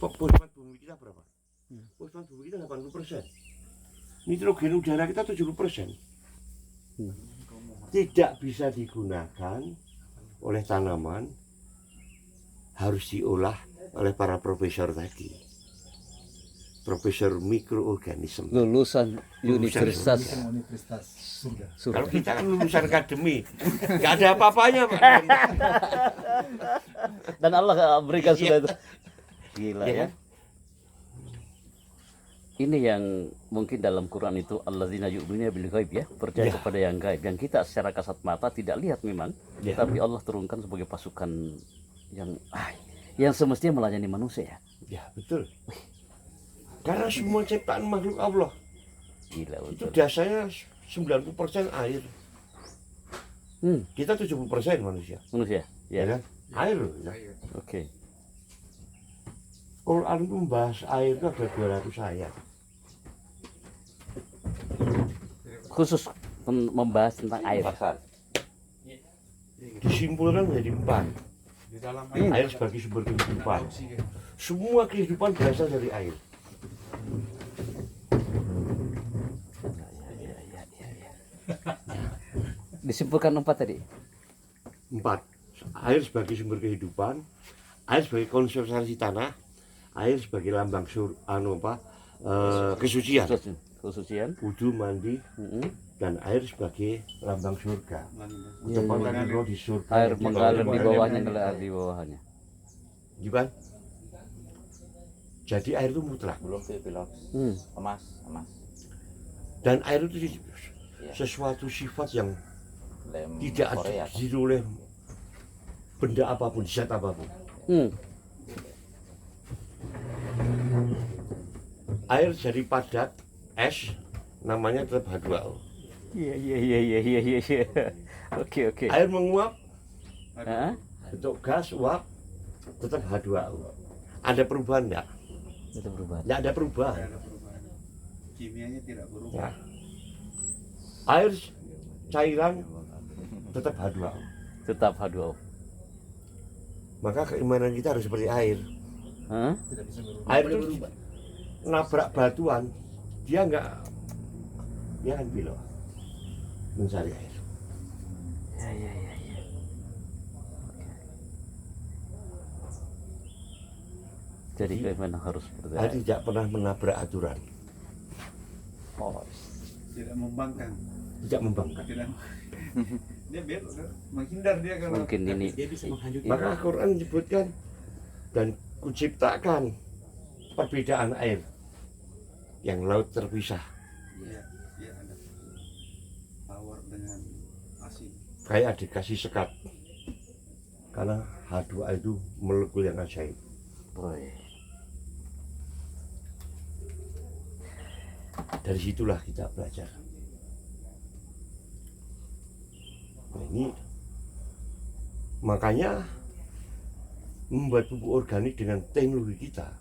Pembuatan bumi kita berapa? Pembuatan bumi kita 80%. Nitrogen udara kita 70%. Tidak bisa digunakan oleh tanaman, harus diolah oleh para profesor tadi. Profesor mikroorganisme. Lulusan Universitas Surga. Kalau kita kan lulusan akademi, nggak ada apa-apanya, Pak. Dan Allah berikan sudah Iya. itu. Gila Iya ya. kan? Ini yang mungkin dalam Quran itu alladzina yu'minuna bil ghaib ya, percaya Ya. kepada yang gaib. Yang kita secara kasat mata tidak lihat memang, Ya. tapi Allah turunkan sebagai pasukan yang semestinya melayani manusia. Ya, betul. Karena semua ciptaan makhluk Allah Gila itu betul. dasarnya 90% air. Hmm, Kita 70% manusia. manusia. Ya Ya. kan? Air loh. Ya. Oke. Quran itu membahas air itu ada 200 ayat. Khusus membahas tentang air. Disimpulkan menjadi 4. Di dalam Air sebagai sumber kehidupan. Semua kehidupan berasal dari air. Disimpulkan 4 tadi. 4. Air sebagai sumber kehidupan, air sebagai konservasi tanah, air sebagai lambang kesucian, Kesucian. wudu, mandi, dan air sebagai lambang surga. Ketepatan roh di surga. Air yang mengalir di bawah. bawahnya, mengalir di bawahnya. Gitu kan? Jadi air itu mutlak. Belum pilot Hmm. emas. Dan air itu sesuatu sifat yang Lem tidak Korea, ada oleh benda apapun, zat apapun. Hmm. Air jadi padat, es, namanya tetap H2O. Iya. Oke. Air menguap, Hah? bentuk gas, uap, tetap H2O. Ada perubahan enggak? Itu berubah. Enggak ada perubahan. kimianya tidak berubah. Ya. Air cairan tetap H2O. Tetap H2O. Maka keimanan kita harus seperti air. Hah? Tidak bisa berubah. Air itu nabrak batuan, dia akan belok mencari air. Ya. Jadi keimanan harus seperti Air air. tidak pernah menabrak aturan, Oh, Tidak membangkang. tidak membangkang. Tidak. Dia belok kan? Menghindar dia kalau mungkin ini dia bisa menghanyutkan. Maka Al-Quran menyebutkan dan kuciptakan perbedaan air yang laut terpisah. Iya, dia ada power dengan asin. Kayak dikasih sekat. Karena H2O itu molekul yang ajaib. boy. Dari situlah kita belajar. Nah, ini makanya membuat pupuk organik dengan teknologi kita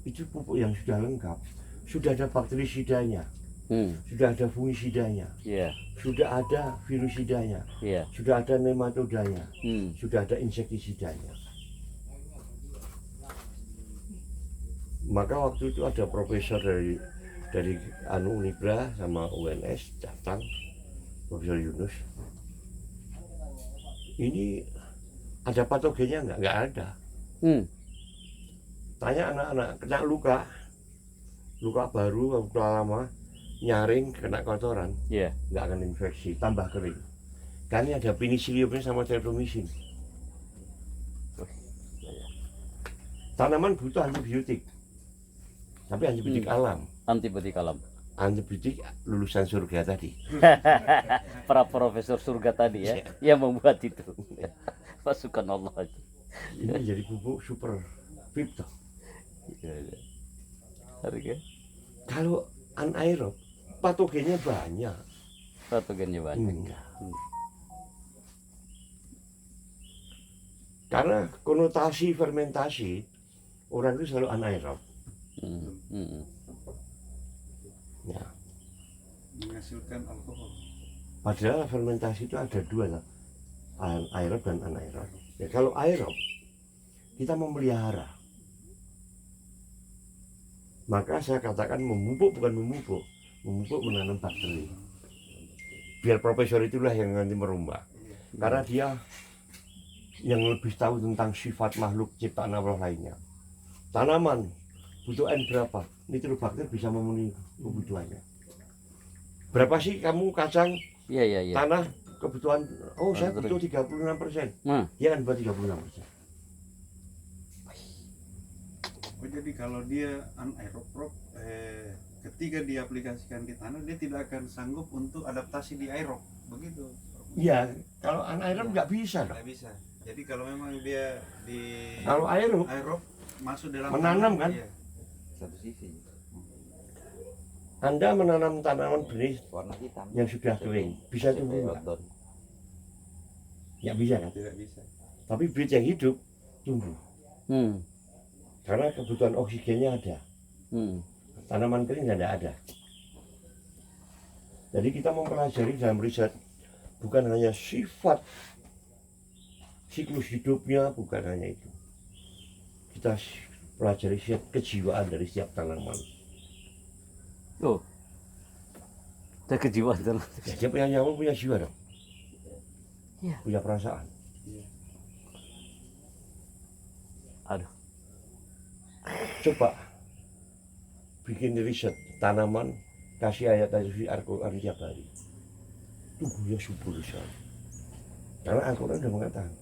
itu pupuk yang sudah lengkap, sudah ada bakterisidanya, sudah ada fungisidanya, Iya. sudah ada virusidanya, Iya. sudah ada nematodanya, Hmm. sudah ada insektisidanya. Maka waktu itu ada profesor dari Unibra sama UNS datang, Profesor Yunus. Ini ada patogennya enggak? Enggak ada. Hmm. Tanya anak-anak kena luka baru, luka lama, nyaring, kena kotoran, Iya. nggak akan infeksi, tambah kering. Kan ini ada penicilliumnya sama streptomycin. Tanaman butuh antibiotik, tapi antibiotik alam, Antibiotik alam. antibiotik lulusan surga tadi. Para profesor surga tadi ya, yang membuat itu. Pasukan Allah itu. Ini jadi pupuk super fit. Iya. Harga. Kalau anaerob, patogennya banyak. Patogennya banyak. Enggak. Karena konotasi fermentasi, orang itu selalu anaerob. Hmm. Ya. Menghasilkan alkohol. Padahal fermentasi itu ada dua lah, aerob dan anaerob. Ya, kalau aerob, kita memelihara Maka saya katakan memupuk bukan memupuk, memupuk menanam bakteri. Biar profesor itulah yang nanti merombak. Karena dia yang lebih tahu tentang sifat makhluk ciptaan Allah lainnya. Tanaman butuh N berapa? Nitrobakter bisa memenuhi kebutuhannya. Berapa sih kamu kacang Iya, iya, iya. tanah kebutuhan? Oh, saya Terus. butuh 36%. Nah, Dia kan buat 36%. Oh, jadi kalau dia anaerob, Prof, ketika diaplikasikan di tanah dia tidak akan sanggup untuk adaptasi di aerob, begitu? Iya, kalau anaerob nggak bisa dong. Tidak bisa. Jadi kalau memang dia di Kalau aerob aerob masuk dalam Menanam, tanah, kan? iya. Satu sisi Anda menanam tanaman benih warna hitam yang sudah kering, bisa tumbuh nggak? outdoor. Nggak bisa kan? Tidak bisa. Tapi bibit yang hidup tumbuh. hmm, Karena kebutuhan oksigennya ada. hmm. Tanaman kering nggak ada. Jadi kita mempelajari dalam riset bukan hanya sifat siklus hidupnya, bukan hanya itu. Kita pelajari sifat kejiwaan dari setiap tanaman. Oh, ada kejiwaan tuh. Ya, dia punya nyawa, punya jiwa dong. Iya. Punya perasaan. Aduh, Coba bikin riset tanaman, kasih ayat dari Al-Quran tiap hari. Tumbuhnya subur sekali. Karena Al-Quran sudah mengatakan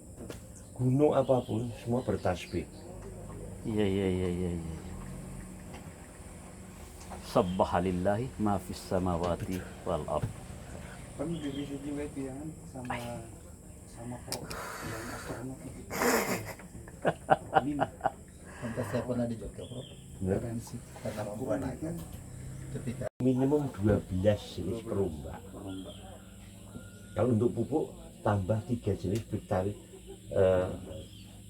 gunung apapun semua bertasbih. iya, iya, iya, iya, iya. Sabbahalillahi ma fis samawati wal ard. Kan bisa juga itu yang sama Prof yang astronot itu. Ini Sampai saya pernah di Jogja, Bro. Benar? Referensi karena membuanakan ketika Minimum 12 jenis perombak. Kalau untuk pupuk tambah 3 jenis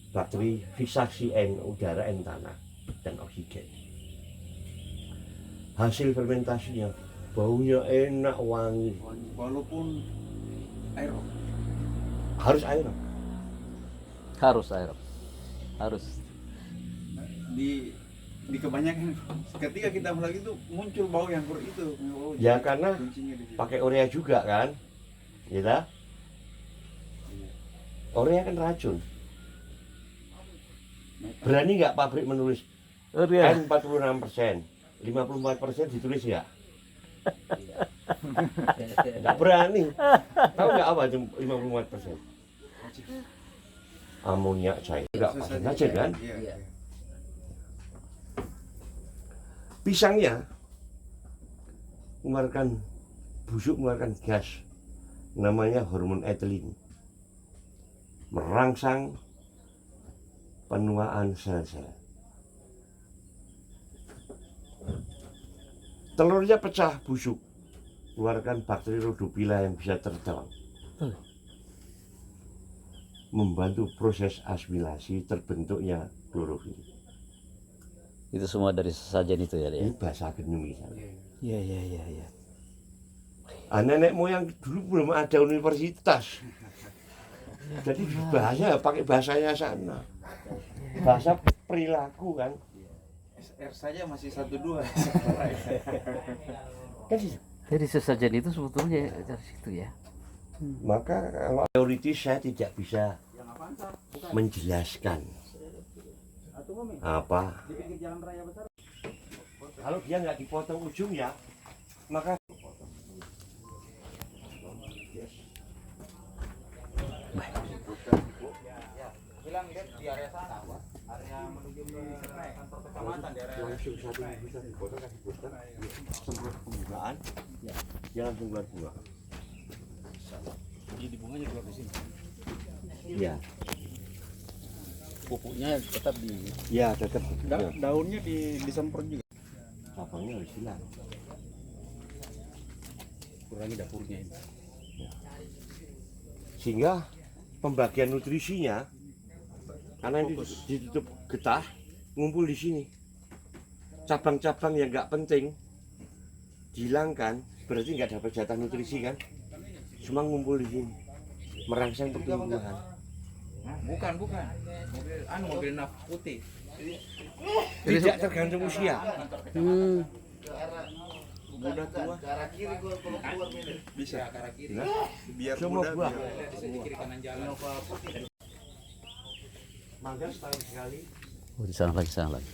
bakteri fiksasi N udara, N tanah, dan oksigen. Hasil fermentasinya baunya enak, wangi. walaupun aerob. Harus air. Harus air. Harus. Di kebanyakan ketika kita mulai itu muncul bau yang buruk itu. Oh, Ya jadi karena kuncinya di situ. pakai urea juga kan, gitu. Urea kan racun. Berani nggak pabrik menulis Oh, iya. N 46%, 54% ditulis ya? Nggak berani. Tahu nggak apa itu 54%? Amoniak cair. Nggak pasang aja kan? Iya, iya. Pisangnya mengeluarkan busuk, mengeluarkan gas namanya hormon etilen, merangsang penuaan sel-sel. Telurnya pecah busuk, keluarkan bakteri Rhodophylla yang bisa terbang, membantu proses asimilasi terbentuknya klorofil. Itu semua dari sesajen itu ya, Ini dia. bahasa genung misalnya. Iya, iya, iya, iya. Nenek moyang dulu belum ada universitas, jadi bahasa pakai bahasanya sana, bahasa perilaku kan. SR saja masih 1-2. Kan gitu. Jadi sesajen itu sebetulnya dari situ ya. Maka kalau teoritis saya tidak bisa menjelaskan apa. Kalau dia nggak dipotong ujungnya, maka langsung satu bisa dipotong, kasih booster, semprot pembukaan, dia langsung keluar bunga. jadi bunganya keluar di sini. Iya, Pupuknya tetap di iya tetap. Daunnya disemprot juga. Cabangnya harus hilang. kurangi dapurnya ini. Sehingga pembagian nutrisinya karena ini ditutup getah ngumpul di sini. Cabang-cabang yang nggak penting dihilangkan, berarti nggak dapat jatah nutrisi kan? Cuma ngumpul di sini, merangsang pertumbuhan. Bukan. Mobil naf putih. Tidak tergantung usia. Hmm. Muda tua. Bisa. Nah, Biar semua muda. buah. biar- Mangga setahun sekali. Oh, di sana lagi.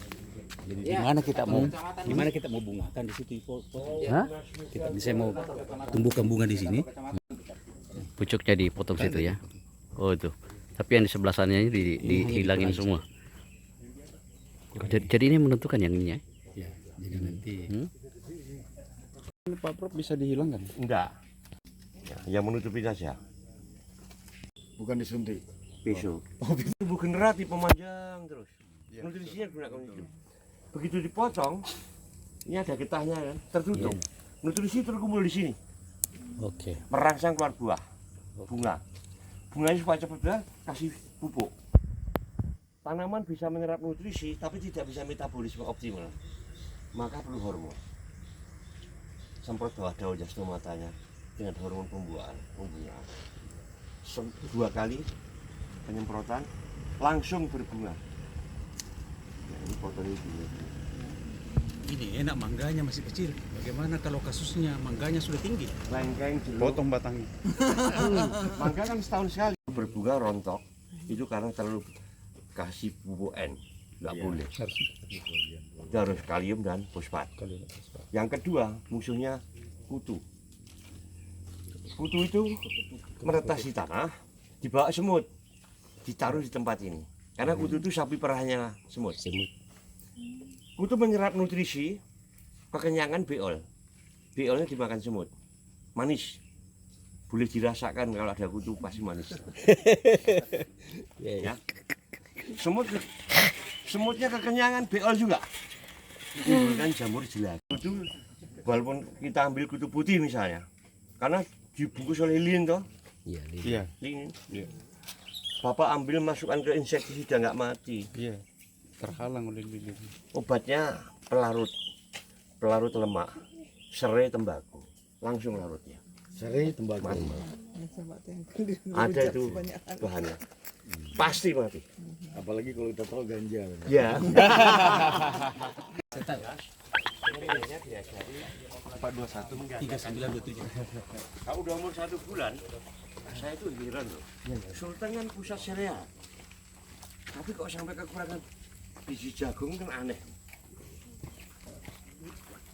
Jadi di mana kita mau bungakan di situ Ipo. Hah? Kita bisa mau tumbuhkan bunga di sini. Pucuknya dipotong situ ya. Oh itu. Tapi yang di sebelah sana ini dihilangin semua. Jadi ini menentukan yang ini ya. Ya, jadi nanti Hmm? Pak Prof bisa dihilangkan. Enggak. Ya, yang menutupi saja. Bukan disuntik. Besok. Tubuh generatif pemanjang terus. Nutrisinya gunakan itu. Begitu dipotong, ini ada getahnya kan, tertutup. Nutrisi terkumpul di sini, Oke. merangsang keluar buah, bunga. Bunganya supaya cepat besar, kasih pupuk. Tanaman bisa menyerap nutrisi, tapi tidak bisa metabolisme optimal. Maka perlu hormon. Semprot bawah daun jastomatanya dengan hormon pembuahan. 2 kali penyemprotan langsung berbunga. Nah, ini fotonya bunga. Ini enak mangganya masih kecil. Bagaimana kalau kasusnya mangganya sudah tinggi? Lengkeng jeruk. Potong batangnya. Mangga kan setahun sekali berbunga rontok. Itu karena terlalu kasih pupuk N. Nggak boleh. Harus kalium dan fosfat. Yang kedua musuhnya kutu. Kutu itu meretas di tanah, dibawa semut, ditaruh di tempat ini. Karena kutu itu sapi perahnya semut. Kutu menyerap nutrisi, kekenyangan beol. Beolnya dimakan semut. Manis. Boleh dirasakan kalau ada kutu pasti manis. Ya. Semutnya kekenyangan, beol juga. Menimbulkan jamur jelek. Kutu walaupun kita ambil kutu putih misalnya, karena dibungkus oleh lilin toh. Iya. Lilin. Bapak ambil masukkan ke insektisida nggak mati. Iya. Terhalang oleh lilin. Obatnya pelarut lemak, serai tembakau, langsung larutnya. Serai tembakau. Ada itu bahannya, pasti mati. Apalagi kalau kita tahu ganja. Ya. 3927. Kalau udah umur 1 bulan, saya itu heran loh. Sultan kan pusat sereal, tapi kok sampai kekurangan biji jagung kan aneh.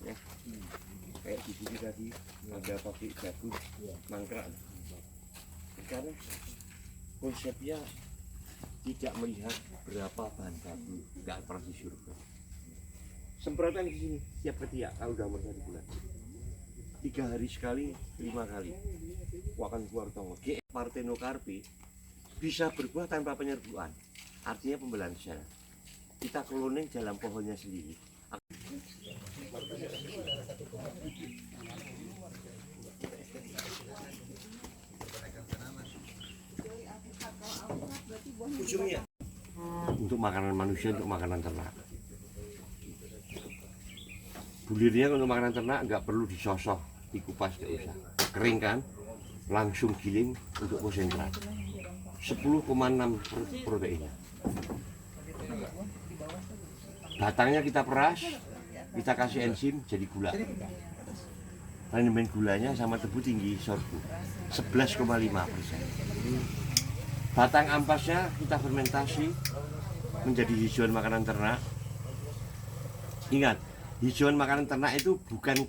Ya. Kayak di sini tadi ada pabrik jagung, mangkrak. Karena konsepnya tidak melihat berapa bahan baku, nggak pernah disurvei. Semprotan di sini tiap ketiak kalau udah umur 1 bulan. 3 hari sekali, 5 kali. Akan keluar tongo. GE Parthenocarpi bisa berbuah tanpa penyerbuan. Artinya pembelahan sel. Kita cloning dalam pohonnya sendiri. Ujungnya untuk makanan manusia, untuk makanan ternak. Bulirnya untuk makanan ternak nggak perlu disosok, dikupas, nggak usah. Kering kan, langsung giling untuk konsentrat. 10,6 proteinnya. Batangnya kita peras, kita kasih enzim jadi gula. Rendemen gulanya sama tebu tinggi sorghum 11,5%. Batang ampasnya kita fermentasi menjadi hijauan makanan ternak. Ingat, hijauan makanan ternak itu bukan